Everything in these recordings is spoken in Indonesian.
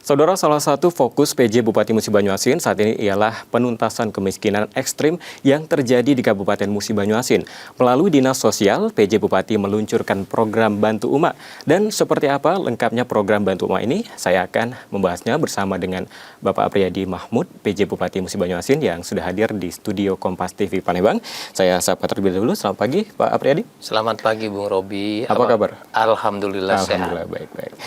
Saudara, salah satu fokus PJ Bupati Musi Banyuasin saat ini ialah penuntasan kemiskinan ekstrim yang terjadi di Kabupaten Musi Banyuasin. Melalui Dinas Sosial, PJ Bupati meluncurkan program Bantu Uma. Dan seperti apa lengkapnya program Bantu Uma ini, saya akan membahasnya bersama dengan Bapak Apriyadi Mahmud, PJ Bupati Musi Banyuasin yang sudah hadir di studio Kompas TV Palembang. Saya sapa terlebih dahulu. Selamat pagi, Pak Apriyadi. Selamat pagi, Bung Robi. Apa kabar? Alhamdulillah sehat. Alhamdulillah, baik-baik.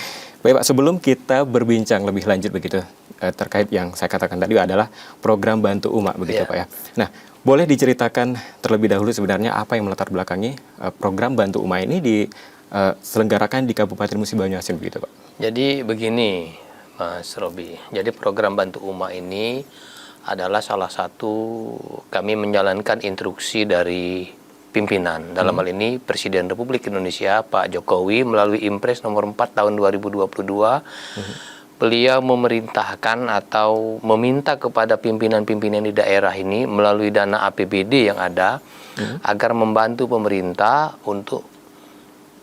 Baik Pak, sebelum kita berbincang lebih lanjut begitu terkait yang saya katakan tadi adalah program Bantu Uma begitu Pak ya. Nah, boleh diceritakan terlebih dahulu sebenarnya apa yang melatar belakangi program Bantu Uma ini diselenggarakan di Kabupaten Musi Banyuasin begitu Pak. Jadi begini Mas Robi, jadi program Bantu Uma ini adalah salah satu kami menjalankan instruksi dari pimpinan. Dalam hal ini Presiden Republik Indonesia Pak Jokowi melalui Impres nomor 4 tahun 2022 beliau memerintahkan atau meminta kepada pimpinan-pimpinan di daerah ini melalui dana APBD yang ada agar membantu pemerintah untuk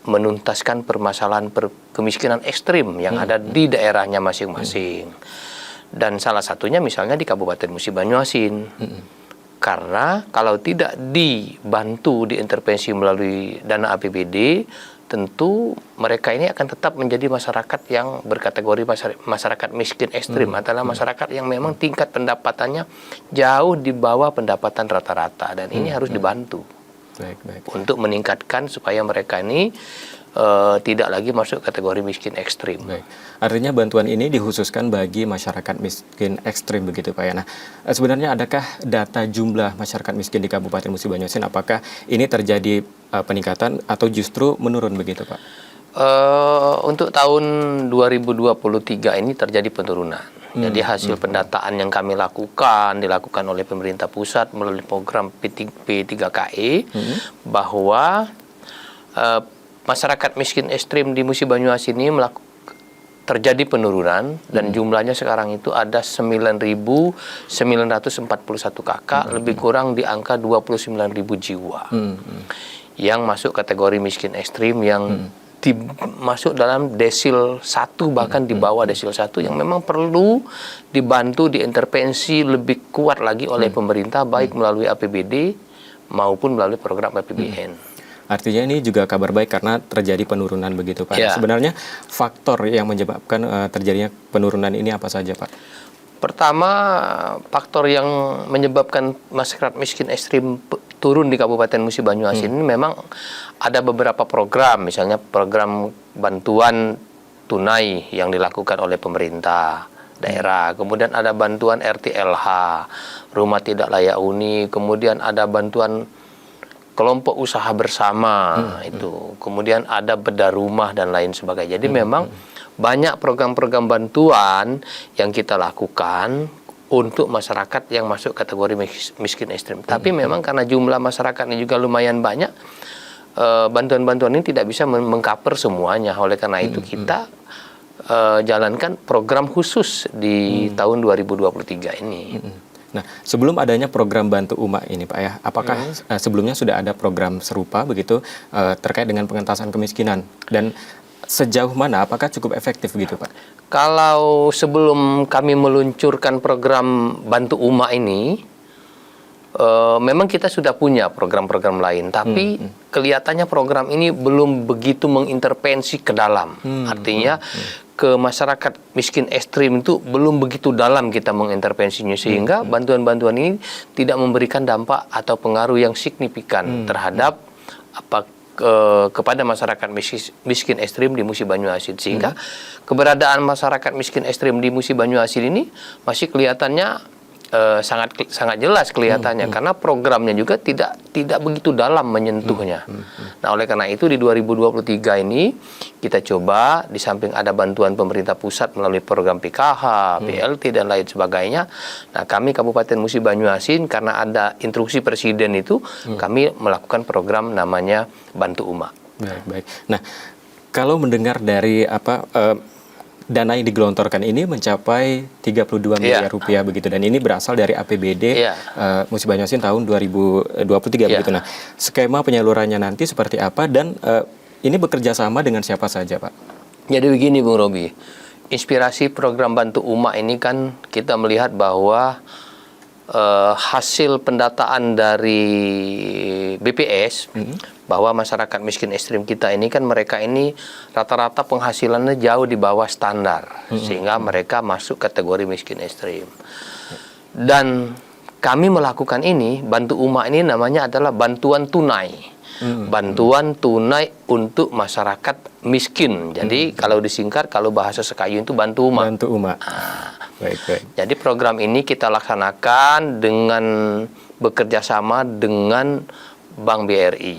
menuntaskan permasalahan kemiskinan ekstrim yang ada di daerahnya masing-masing. Dan salah satunya misalnya di Kabupaten Musi Banyuasin. Karena kalau tidak dibantu, diintervensi melalui dana APBD, tentu mereka ini akan tetap menjadi masyarakat yang berkategori masyarakat miskin ekstrim, adalah masyarakat yang memang tingkat pendapatannya jauh di bawah pendapatan rata-rata, dan ini harus dibantu untuk meningkatkan supaya mereka ini tidak lagi masuk kategori miskin ekstrim. Baik. Artinya bantuan ini dikhususkan bagi masyarakat miskin ekstrim begitu Pak ya. Nah, sebenarnya adakah data jumlah masyarakat miskin di Kabupaten Musi Banyuasin? Apakah ini terjadi peningkatan atau justru menurun begitu Pak? Untuk tahun 2023 ini terjadi penurunan. Jadi hasil pendataan yang kami dilakukan oleh pemerintah pusat melalui program P3KE bahwa masyarakat miskin ekstrim di Musi Banyuasin ini terjadi penurunan dan jumlahnya sekarang itu ada 9.941 kakak, lebih kurang di angka 29.000 jiwa yang masuk kategori miskin ekstrim yang masuk dalam desil 1 bahkan di bawah desil 1 yang memang perlu dibantu, diintervensi lebih kuat lagi oleh pemerintah baik melalui APBD maupun melalui program APBN. Artinya ini juga kabar baik karena terjadi penurunan begitu Pak. Ya. Sebenarnya faktor yang menyebabkan terjadinya penurunan ini apa saja Pak? Pertama, faktor yang menyebabkan masyarakat miskin ekstrim turun di Kabupaten Musi Banyuasin ini memang ada beberapa program, misalnya program bantuan tunai yang dilakukan oleh pemerintah daerah, kemudian ada bantuan RTLH, rumah tidak layak huni, kemudian ada bantuan kelompok usaha bersama itu, kemudian ada bedah rumah dan lain sebagainya. Jadi memang banyak program-program bantuan yang kita lakukan untuk masyarakat yang masuk kategori miskin ekstrim. Tapi memang karena jumlah masyarakat ini juga lumayan banyak, bantuan-bantuan ini tidak bisa mengcover semuanya. Oleh karena itu kita jalankan program khusus di tahun 2023 ini. Nah, sebelum adanya program Bantu Uma ini Pak ya, apakah sebelumnya sudah ada program serupa begitu terkait dengan pengentasan kemiskinan? Dan sejauh mana, apakah cukup efektif begitu Pak? Kalau sebelum kami meluncurkan program Bantu Uma ini, memang kita sudah punya program-program lain, tapi kelihatannya program ini belum begitu mengintervensi ke dalam. Artinya ke masyarakat miskin ekstrim itu belum begitu dalam kita mengintervensinya, sehingga bantuan-bantuan ini tidak memberikan dampak atau pengaruh yang signifikan terhadap kepada masyarakat miskin ekstrim di Musi Banyuasin, sehingga keberadaan masyarakat miskin ekstrim di Musi Banyuasin ini masih kelihatannya sangat jelas kelihatannya karena programnya juga tidak begitu dalam menyentuhnya. Nah, oleh karena itu di 2023 ini kita coba, di samping ada bantuan pemerintah pusat melalui program PKH, PLT dan lain sebagainya. Nah, kami Kabupaten Musi Banyuasin karena ada instruksi Presiden itu, kami melakukan program namanya Bantu Uma. Baik. Nah, kalau mendengar dari dana yang digelontorkan ini mencapai 32 miliar rupiah begitu, dan ini berasal dari APBD Musi Banyuasin tahun 2023 begitu. Nah, skema penyalurannya nanti seperti apa dan ini bekerja sama dengan siapa saja Pak? Jadi begini Bung Robi, inspirasi program Bantu Umak ini kan kita melihat bahwa hasil pendataan dari BPS bahwa masyarakat miskin ekstrim kita ini kan mereka ini rata-rata penghasilannya jauh di bawah standar sehingga mereka masuk kategori miskin ekstrim. Dan kami melakukan ini, Bantu Umak ini namanya adalah bantuan tunai. Bantuan tunai untuk masyarakat miskin. Jadi kalau disingkat, kalau bahasa Sekayu itu Bantu Umak. Bantu Umak. Baik. Jadi program ini kita laksanakan dengan bekerja sama dengan Bank BRI.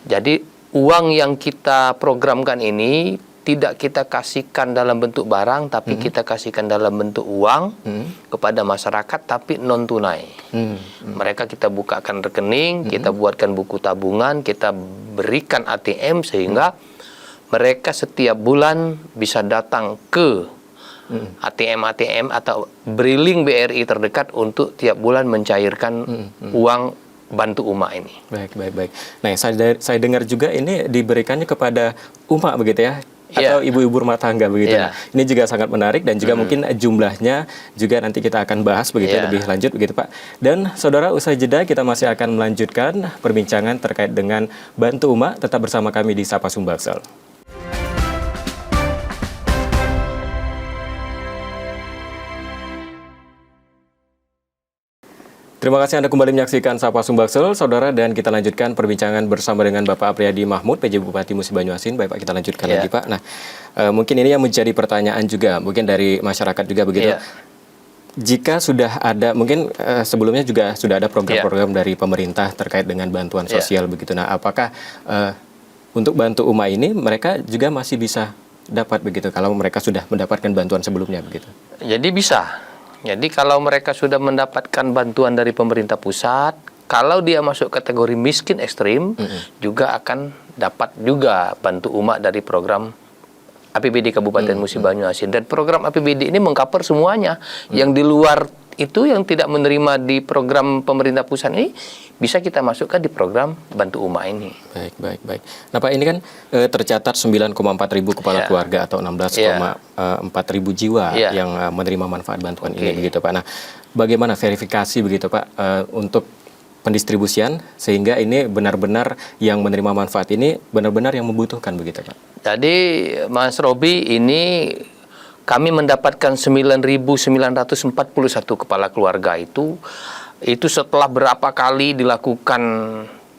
Jadi uang yang kita programkan ini tidak kita kasihkan dalam bentuk barang, tapi kita kasihkan dalam bentuk uang kepada masyarakat, tapi non tunai. Mereka kita bukakan rekening, kita buatkan buku tabungan, kita berikan ATM sehingga mereka setiap bulan bisa datang ke ATM atau briling BRI terdekat untuk tiap bulan mencairkan uang Bantu Umak ini. Baik. Nah, saya dengar juga ini diberikannya kepada umak begitu ya? Atau ibu-ibu rumah tangga begitu. Nah, ini juga sangat menarik dan juga mungkin jumlahnya juga nanti kita akan bahas begitu lebih lanjut begitu Pak. Dan saudara, usai jeda kita masih akan melanjutkan perbincangan terkait dengan Bantu Umak. Tetap bersama kami di Sapa Sumbaksel. Terima kasih Anda kembali menyaksikan Sapa Sumbaksel, saudara, dan kita lanjutkan perbincangan bersama dengan Bapak Apriyadi Mahmud, PJ Bupati Musi Banyuasin. Baik Pak, kita lanjutkan lagi Pak. Nah, mungkin ini yang menjadi pertanyaan juga, mungkin dari masyarakat juga begitu. Jika sudah ada, mungkin sebelumnya juga sudah ada program-program dari pemerintah terkait dengan bantuan sosial begitu. Nah, apakah untuk Bantu Umak ini mereka juga masih bisa dapat begitu kalau mereka sudah mendapatkan bantuan sebelumnya begitu? Jadi bisa. Jadi kalau mereka sudah mendapatkan bantuan dari pemerintah pusat, kalau dia masuk kategori miskin ekstrim, juga akan dapat juga Bantu Umak dari program APBD Kabupaten Musi Banyuasin. Dan program APBD ini mengcover semuanya. Yang di luar itu yang tidak menerima di program pemerintah pusat ini bisa kita masukkan di program Bantu Umak ini. Baik. Nah Pak, ini kan tercatat 9,4 ribu kepala keluarga atau 16,4 ribu jiwa yang menerima manfaat bantuan ini begitu Pak. Nah, bagaimana verifikasi begitu Pak untuk pendistribusian sehingga ini benar-benar yang menerima manfaat ini benar-benar yang membutuhkan begitu Pak? Jadi Mas Robi, ini kami mendapatkan 9.941 kepala keluarga itu setelah berapa kali dilakukan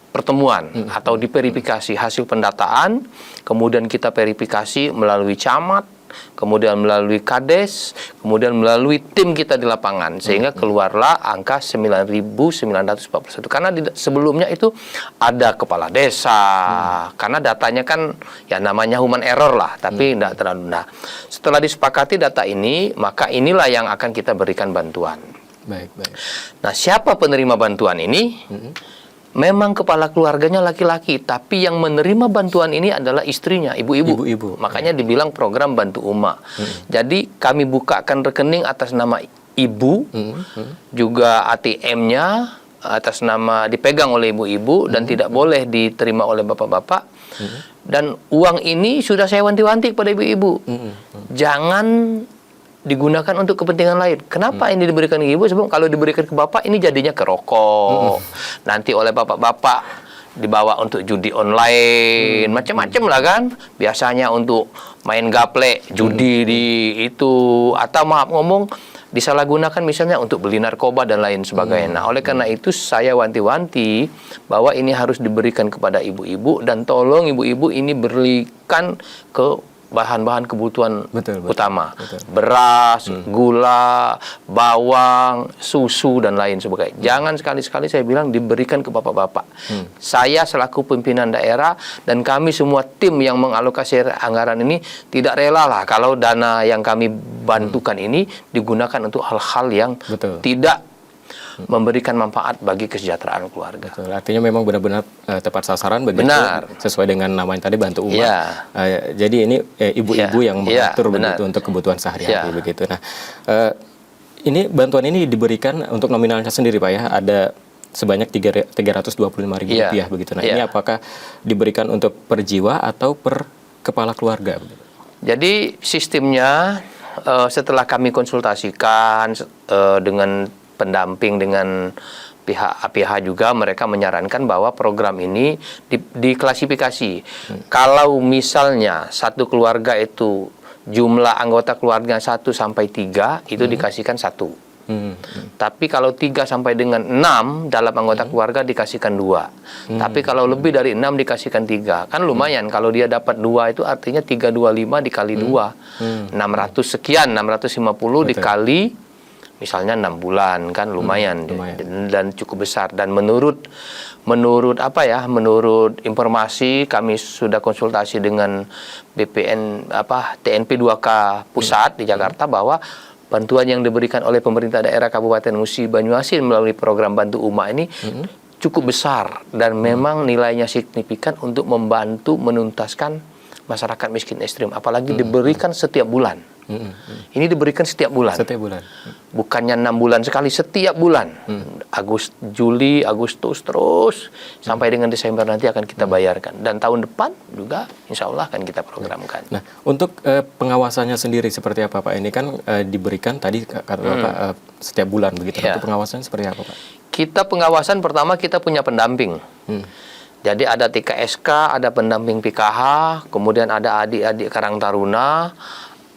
pertemuan atau diverifikasi hasil pendataan, kemudian kita verifikasi melalui camat, kemudian melalui Kades, kemudian melalui tim kita di lapangan, sehingga keluarlah angka 9.941. Karena sebelumnya itu ada kepala desa, karena datanya kan ya namanya human error lah, tapi tidak terlalu. Nah, setelah disepakati data ini, maka inilah yang akan kita berikan bantuan. Baik. Nah, siapa penerima bantuan ini? Memang kepala keluarganya laki-laki, tapi yang menerima bantuan ini adalah istrinya, ibu-ibu. Makanya dibilang program Bantu Umak. Jadi kami bukakan rekening atas nama ibu, juga ATM-nya atas nama dipegang oleh ibu-ibu dan tidak boleh diterima oleh bapak-bapak. Dan uang ini sudah saya wanti-wanti kepada ibu-ibu. Jangan digunakan untuk kepentingan lain. Kenapa ini diberikan ke ibu? Sebab kalau diberikan ke bapak ini jadinya ke rokok. Nanti oleh bapak-bapak dibawa untuk judi online, macam-macam lah kan. Biasanya untuk main gaple, judi di itu, atau maaf ngomong disalahgunakan misalnya untuk beli narkoba dan lain sebagainya. Nah, oleh karena itu saya wanti-wanti bahwa ini harus diberikan kepada ibu-ibu dan tolong ibu-ibu ini berikan ke bahan-bahan kebutuhan utama. Beras, gula, bawang, susu, dan lain sebagainya. Jangan sekali-sekali saya bilang diberikan ke bapak-bapak. Saya selaku pimpinan daerah dan kami semua tim yang mengalokasi anggaran ini tidak rela lah kalau dana yang kami bantukan ini digunakan untuk hal-hal yang tidak memberikan manfaat bagi kesejahteraan keluarga. Betul. Artinya memang benar-benar tepat sasaran begitu, sesuai dengan namanya tadi Bantu Umak. Jadi ini ibu-ibu yang mengatur begitu untuk kebutuhan sehari-hari begitu. Nah, ini bantuan ini diberikan untuk nominalnya sendiri Pak ya, ada sebanyak 325.000 rupiah begitu. Nah, ini apakah diberikan untuk per jiwa atau per kepala keluarga? Jadi sistemnya setelah kami konsultasikan dengan pendamping dengan pihak APH juga, mereka menyarankan bahwa program ini diklasifikasi. Kalau misalnya satu keluarga itu jumlah anggota keluarga 1 sampai 3 itu dikasihkan 1. Tapi kalau 3 sampai dengan 6 dalam anggota keluarga dikasihkan 2. Tapi kalau lebih dari 6 dikasihkan 3. Kan lumayan, kalau dia dapat 2 itu artinya 325 dikali 2. 600 sekian, 650 dikali misalnya 6 bulan, kan lumayan. Dan cukup besar. Dan menurut informasi kami sudah konsultasi dengan BPN TNP 2K pusat di Jakarta, bahwa bantuan yang diberikan oleh pemerintah daerah Kabupaten Musi Banyuasin melalui program Bantu Uma ini cukup besar dan memang nilainya signifikan untuk membantu menuntaskan masyarakat miskin ekstrim, apalagi diberikan setiap bulan. Ini diberikan setiap bulan. Setiap bulan. Bukannya 6 bulan sekali, setiap bulan. Juli, Agustus terus sampai dengan Desember nanti akan kita bayarkan. Dan tahun depan juga insya Allah akan kita programkan. Nah, untuk pengawasannya sendiri seperti apa Pak? Ini kan diberikan tadi kata Bapak setiap bulan begitu. Ya. Untuk pengawasan seperti apa Pak? Kita pengawasan pertama kita punya pendamping. Jadi ada TKSK, ada pendamping PKH, kemudian ada adik-adik Karang Taruna,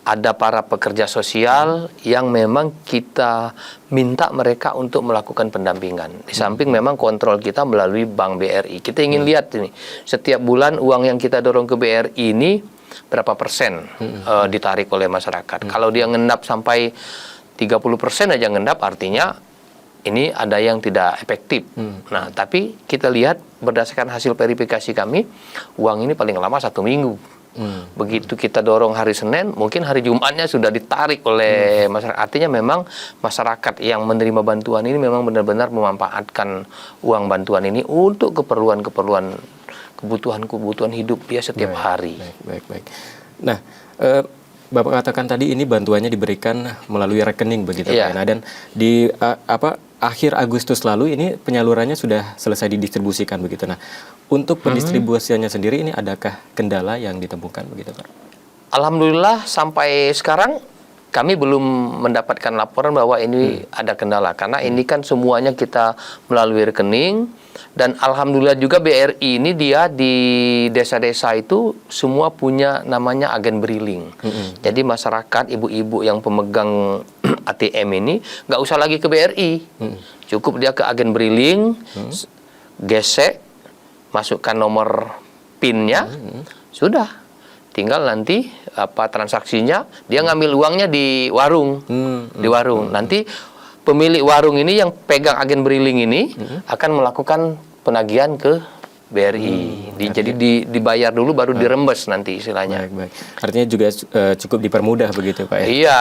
ada para pekerja sosial yang memang kita minta mereka untuk melakukan pendampingan. Di samping memang kontrol kita melalui Bank BRI. Kita ingin lihat ini, setiap bulan uang yang kita dorong ke BRI ini berapa persen ditarik oleh masyarakat. Kalau dia ngendap sampai 30% aja ngendap, artinya ini ada yang tidak efektif. Nah, tapi kita lihat berdasarkan hasil verifikasi kami, uang ini paling lama 1 minggu. Begitu kita dorong hari Senin, mungkin hari Jumatnya sudah ditarik oleh masyarakat. Artinya memang masyarakat yang menerima bantuan ini memang benar-benar memanfaatkan uang bantuan ini untuk keperluan-keperluan kebutuhan hidup dia setiap hari. Baik. Nah, Bapak katakan tadi ini bantuannya diberikan melalui rekening begitu Pak. Nah, dan di akhir Agustus lalu ini penyalurannya sudah selesai didistribusikan begitu. Nah, untuk pendistribusiannya sendiri ini adakah kendala yang ditemukan begitu Pak? Alhamdulillah sampai sekarang kami belum mendapatkan laporan bahwa ini ada kendala, karena ini kan semuanya kita melalui rekening. Dan alhamdulillah juga BRI ini dia di desa-desa itu semua punya namanya agen briling. Jadi masyarakat, ibu-ibu yang pemegang ATM ini nggak usah lagi ke BRI. Cukup dia ke agen briling, gesek, masukkan nomor PIN-nya, sudah. Tinggal nanti transaksinya, dia ngambil uangnya di warung. Di warung. Nanti pemilik warung ini yang pegang agen briling ini akan melakukan penagihan ke BRI. Jadi dibayar dulu baru dirembes nanti istilahnya. Baik. Artinya juga cukup dipermudah begitu Pak ya? Iya.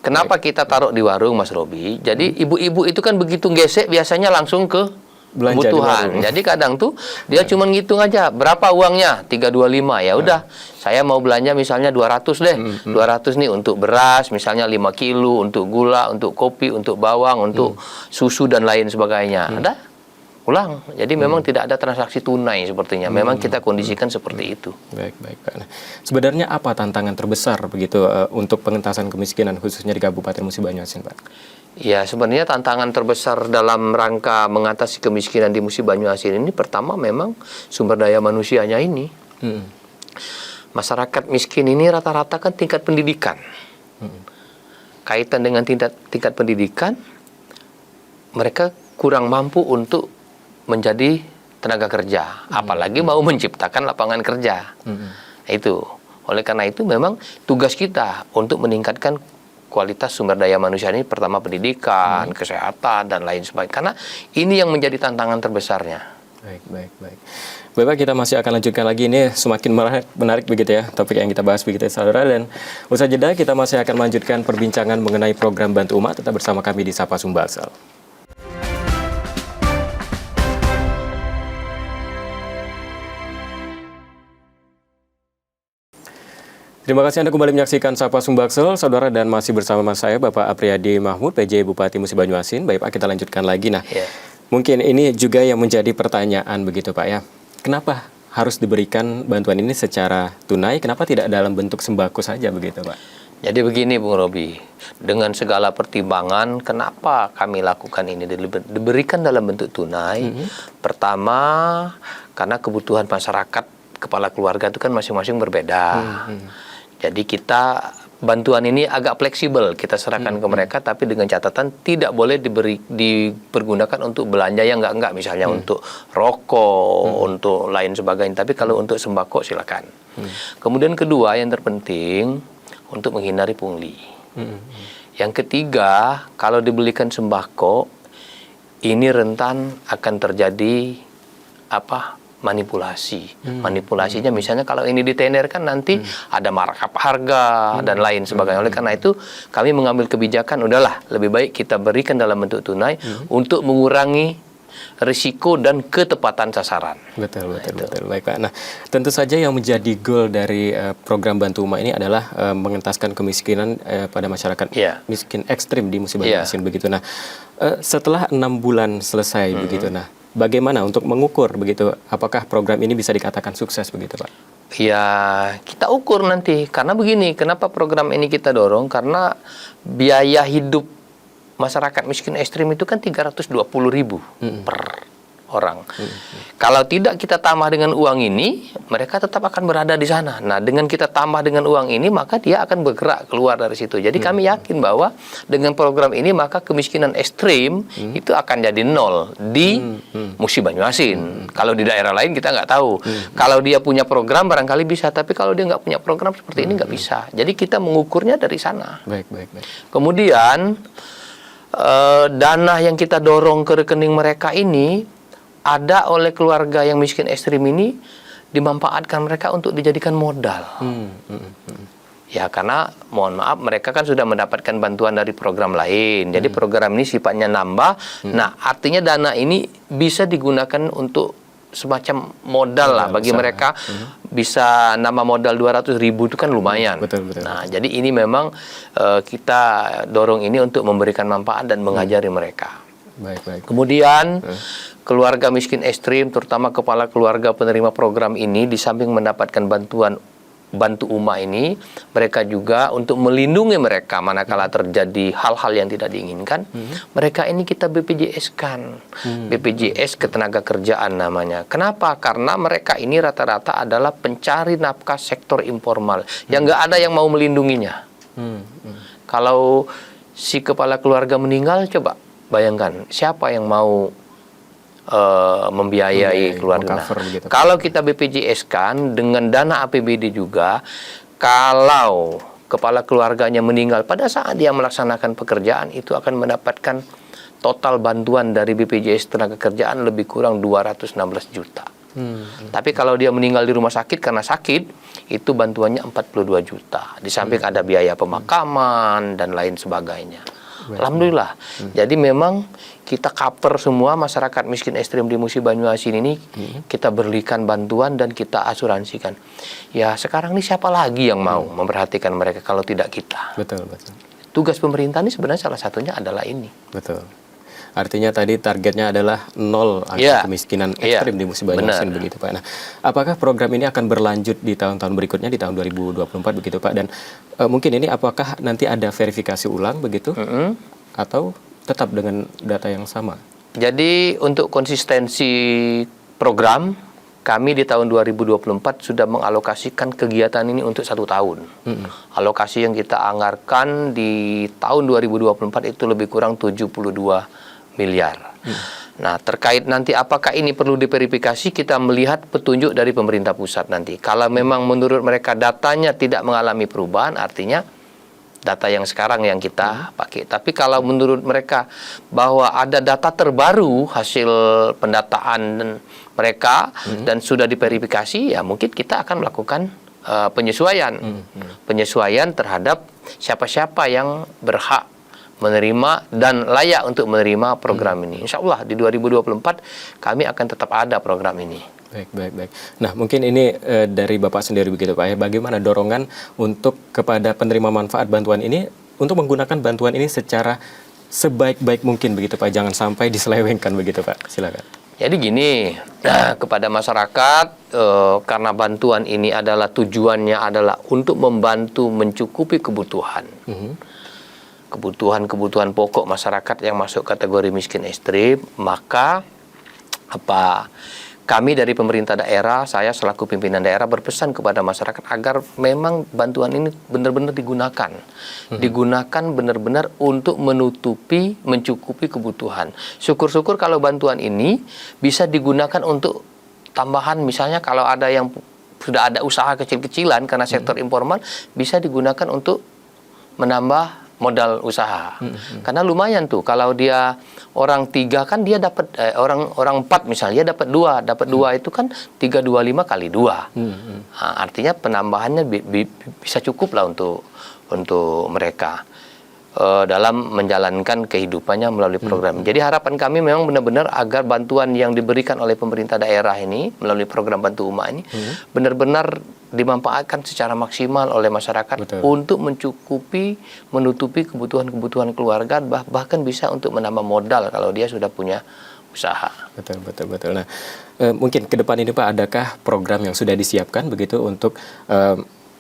Kenapa kita taruh di warung Mas Robi? Jadi ibu-ibu itu kan begitu gesek biasanya langsung ke belanja kebutuhan. Jadi kadang tuh dia cuma ngitung aja berapa uangnya, 325. Ya udah, saya mau belanja misalnya 200 deh. 200 nih untuk beras, misalnya 5 kilo, untuk gula, untuk kopi, untuk bawang, untuk susu dan lain sebagainya. Ada? Ulang. Jadi memang tidak ada transaksi tunai sepertinya. Memang kita kondisikan seperti itu. Baik Pak. Nah, sebenarnya apa tantangan terbesar begitu untuk pengentasan kemiskinan khususnya di Kabupaten Musi Banyuasin Pak? Ya, sebenarnya tantangan terbesar dalam rangka mengatasi kemiskinan di Musi Banyuasin ini pertama memang sumber daya manusianya ini. Masyarakat miskin ini rata-rata kan tingkat pendidikan. Kaitan dengan tingkat pendidikan, mereka kurang mampu untuk menjadi tenaga kerja, apalagi mau menciptakan lapangan kerja. Itu. Oleh karena itu memang tugas kita untuk meningkatkan kualitas sumber daya manusia ini, pertama pendidikan, kesehatan dan lain sebagainya. Karena ini yang menjadi tantangan terbesarnya. Baik. Bapak, kita masih akan lanjutkan lagi, ini semakin menarik begitu ya topik yang kita bahas begitu ya, saudara. Dan usai jeda kita masih akan melanjutkan perbincangan mengenai program Bantu Uma. Tetap bersama kami di Sapa Sumbaksel. Terima kasih Anda kembali menyaksikan Sapa Sumbaksel, saudara, dan masih bersama saya Bapak Apriyadi Mahmud, PJ Bupati Musi Banyuasin. Baik Pak, kita lanjutkan lagi. Nah, mungkin ini juga yang menjadi pertanyaan begitu Pak ya. Kenapa harus diberikan bantuan ini secara tunai, kenapa tidak dalam bentuk sembako saja begitu Pak? Jadi begini Bung Robi, dengan segala pertimbangan kenapa kami lakukan ini diberikan dalam bentuk tunai. Pertama, karena kebutuhan masyarakat kepala keluarga itu kan masing-masing berbeda. Jadi kita bantuan ini agak fleksibel, kita serahkan ke mereka, tapi dengan catatan tidak boleh dipergunakan untuk belanja yang enggak, misalnya untuk rokok, untuk lain sebagainya. Tapi kalau untuk sembako silakan. Kemudian kedua yang terpenting, untuk menghindari pungli. Yang ketiga, kalau dibelikan sembako, ini rentan akan terjadi manipulasi. Manipulasinya misalnya kalau ini ditenderkan nanti ada markup harga dan lain sebagainya. Oleh karena itu, kami mengambil kebijakan, udahlah lebih baik kita berikan dalam bentuk tunai untuk mengurangi risiko dan ketepatan sasaran. Betul. Baik Pak. Nah, tentu saja yang menjadi goal dari program Bantu Uma ini adalah mengentaskan kemiskinan pada masyarakat miskin ekstrim di Musi Banyuasin begitu. Nah, setelah 6 bulan selesai begitu. Nah, bagaimana untuk mengukur begitu apakah program ini bisa dikatakan sukses begitu Pak? Ya, kita ukur nanti. Karena begini, kenapa program ini kita dorong? Karena biaya hidup masyarakat miskin ekstrim itu kan 320.000 per orang. Kalau tidak kita tambah dengan uang ini, mereka tetap akan berada di sana. Nah, dengan kita tambah dengan uang ini, maka dia akan bergerak keluar dari situ. Jadi kami yakin bahwa dengan program ini, maka kemiskinan ekstrim itu akan jadi nol di Musi Banyuasin. Kalau di daerah lain kita nggak tahu. Kalau dia punya program barangkali bisa, tapi kalau dia nggak punya program seperti ini nggak bisa. Jadi kita mengukurnya dari sana. Baik. Kemudian dana yang kita dorong ke rekening mereka ini ada oleh keluarga yang miskin ekstrim ini dimanfaatkan mereka untuk dijadikan modal. Ya, karena mohon maaf mereka kan sudah mendapatkan bantuan dari program lain. Jadi program ini sifatnya nambah. Nah, artinya dana ini bisa digunakan untuk semacam modal lah bagi mereka. Bisa nama modal 200.000 itu kan lumayan. Betul. Nah, jadi ini memang kita dorong ini untuk memberikan manfaat dan mengajari mereka. Baik. Kemudian keluarga miskin ekstrim, terutama kepala keluarga penerima program ini, di samping mendapatkan bantuan Bantu Uma ini, mereka juga untuk melindungi mereka manakala terjadi hal-hal yang tidak diinginkan, mereka ini kita BPJS-kan. BPJS Ketenagakerjaan namanya. Kenapa? Karena mereka ini rata-rata adalah pencari nafkah sektor informal yang nggak ada yang mau melindunginya. Kalau si kepala keluarga meninggal, coba bayangkan siapa yang mau membiayai keluarga. Kalau kita BPJS kan dengan dana APBD juga, kalau kepala keluarganya meninggal pada saat dia melaksanakan pekerjaan, itu akan mendapatkan total bantuan dari BPJS Ketenagakerjaan lebih kurang 216 juta. Tapi kalau dia meninggal di rumah sakit karena sakit, itu bantuannya 42 juta. Di samping ada biaya pemakaman dan lain sebagainya. Alhamdulillah. Jadi memang kita cover semua masyarakat miskin ekstrim di Musi Banyuasin ini, kita berikan bantuan dan kita asuransikan. Ya, sekarang ini siapa lagi yang mau memperhatikan mereka kalau tidak kita? Betul. Tugas pemerintah ini sebenarnya salah satunya adalah ini. Betul. Artinya tadi targetnya adalah 0 angka kemiskinan ekstrim di Musi Banyuasin begitu Pak. Nah, apakah program ini akan berlanjut di tahun-tahun berikutnya di tahun 2024 begitu Pak? Dan mungkin ini apakah nanti ada verifikasi ulang begitu atau tetap dengan data yang sama? Jadi untuk konsistensi program, kami di tahun 2024 sudah mengalokasikan kegiatan ini untuk 1 tahun. Alokasi yang kita anggarkan di tahun 2024 itu lebih kurang 72 miliar. Nah, terkait nanti apakah ini perlu diverifikasi, kita melihat petunjuk dari pemerintah pusat nanti. Kalau memang menurut mereka datanya tidak mengalami perubahan, artinya data yang sekarang yang kita pakai. Tapi kalau menurut mereka bahwa ada data terbaru hasil pendataan mereka dan sudah diverifikasi, ya mungkin kita akan melakukan penyesuaian terhadap siapa-siapa yang berhak menerima dan layak untuk menerima program ini. Insya Allah di 2024 kami akan tetap ada program ini. Baik. Nah, mungkin ini dari Bapak sendiri begitu Pak ya, bagaimana dorongan untuk kepada penerima manfaat bantuan ini untuk menggunakan bantuan ini secara sebaik-baik mungkin begitu Pak, jangan sampai diselewengkan begitu Pak, silakan. Jadi gini, kepada masyarakat, karena bantuan ini adalah tujuannya adalah untuk membantu mencukupi kebutuhan. Kebutuhan pokok masyarakat yang masuk kategori miskin ekstrim, maka kami dari pemerintah daerah, saya selaku pimpinan daerah berpesan kepada masyarakat agar memang bantuan ini benar-benar digunakan. Digunakan benar-benar untuk mencukupi kebutuhan. Syukur-syukur kalau bantuan ini bisa digunakan untuk tambahan, misalnya kalau ada yang sudah ada usaha kecil-kecilan karena sektor informal, bisa digunakan untuk menambah modal usaha. Karena lumayan tuh kalau dia orang 3 kan dia dapat orang 4 misalnya dia dapat 2 itu kan 325 kali 2. Nah, artinya penambahannya bisa cukup lah untuk mereka dalam menjalankan kehidupannya melalui program. Jadi harapan kami memang benar-benar agar bantuan yang diberikan oleh pemerintah daerah ini melalui program Bantu Umat ini benar-benar dimanfaatkan secara maksimal oleh masyarakat untuk menutupi kebutuhan keluarga, bahkan bisa untuk menambah modal kalau dia sudah punya usaha. Betul. Nah, mungkin ke depan ini Pak, adakah program yang sudah disiapkan begitu untuk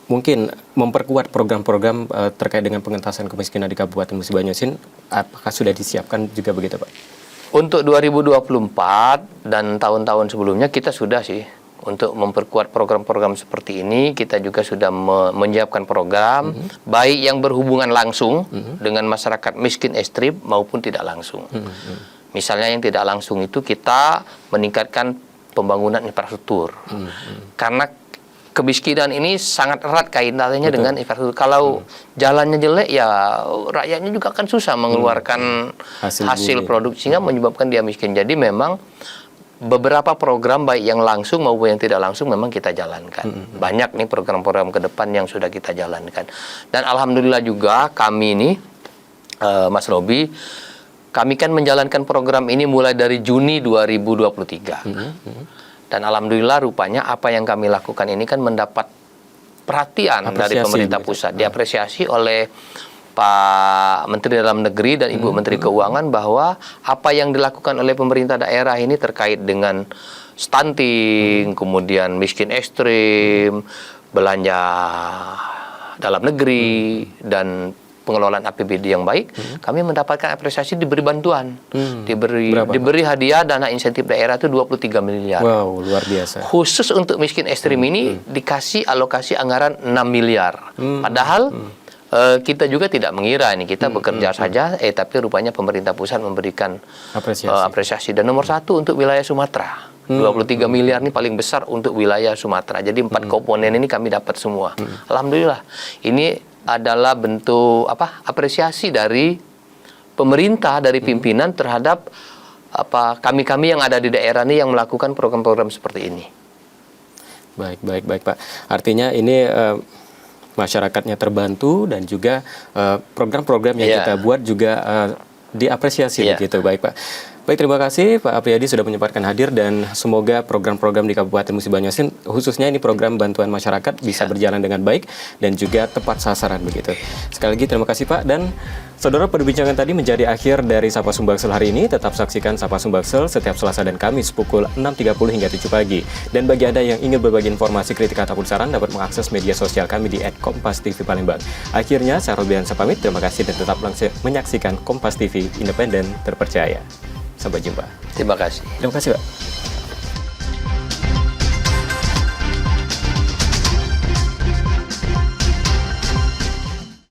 mungkin memperkuat program-program terkait dengan pengentasan kemiskinan di Kabupaten Musi Banyuasin? Apakah sudah disiapkan juga begitu Pak? Untuk 2024 dan tahun-tahun sebelumnya kita sudah sih. Untuk memperkuat program-program seperti ini, kita juga sudah menyiapkan program, baik yang berhubungan langsung dengan masyarakat miskin ekstrim maupun tidak langsung. Misalnya yang tidak langsung itu kita meningkatkan pembangunan infrastruktur. Karena kemiskinan ini sangat erat kaitannya dengan infrastruktur. Kalau jalannya jelek, ya rakyatnya juga akan susah mengeluarkan hasil produksinya, menyebabkan dia miskin. Jadi memang beberapa program baik yang langsung maupun yang tidak langsung memang kita jalankan. Banyak nih program-program ke depan yang sudah kita jalankan. Dan alhamdulillah juga kami ini, Mas Robi, kami kan menjalankan program ini mulai dari Juni 2023. Dan alhamdulillah rupanya apa yang kami lakukan ini kan mendapat perhatian dari pemerintah pusat. Diapresiasi oleh Pak Menteri Dalam Negeri dan Ibu Menteri Keuangan bahwa apa yang dilakukan oleh pemerintah daerah ini terkait dengan stunting, kemudian miskin ekstrim, belanja dalam negeri, dan pengelolaan APBD yang baik, kami mendapatkan apresiasi, diberi bantuan, diberi hadiah dana insentif daerah itu 23 miliar. Wow, luar biasa. Khusus untuk miskin ekstrim ini dikasih alokasi anggaran 6 miliar. Padahal kita juga tidak mengira ini, kita bekerja saja, tapi rupanya pemerintah pusat memberikan apresiasi. Dan nomor 1 untuk wilayah Sumatera. 23 miliar ini paling besar untuk wilayah Sumatera. Jadi 4 komponen ini kami dapat semua. Alhamdulillah. Ini adalah bentuk apresiasi dari pemerintah, dari pimpinan terhadap kami-kami yang ada di daerah ini yang melakukan program-program seperti ini. Baik Pak. Artinya ini masyarakatnya terbantu dan juga program-program yang kita buat juga diapresiasi begitu. Baik Pak. Baik, terima kasih Pak Apriyadi sudah menyempatkan hadir, dan semoga program-program di Kabupaten Musi Banyuasin, khususnya ini program bantuan masyarakat, bisa berjalan dengan baik dan juga tepat sasaran begitu. Sekali lagi terima kasih Pak. Dan saudara, perbincangan tadi menjadi akhir dari Sapa Sumbaksel hari ini. Tetap saksikan Sapa Sumbaksel setiap Selasa dan Kamis pukul 6.30 hingga 7 pagi. Dan bagi Anda yang ingin berbagi informasi, kritik ataupun saran, dapat mengakses media sosial kami di @kompas.tv Palembang. Akhirnya saya Robiansa pamit, terima kasih dan tetap menyaksikan Kompas TV, independen, terpercaya. Sampai jumpa. Terima kasih. Terima kasih Pak.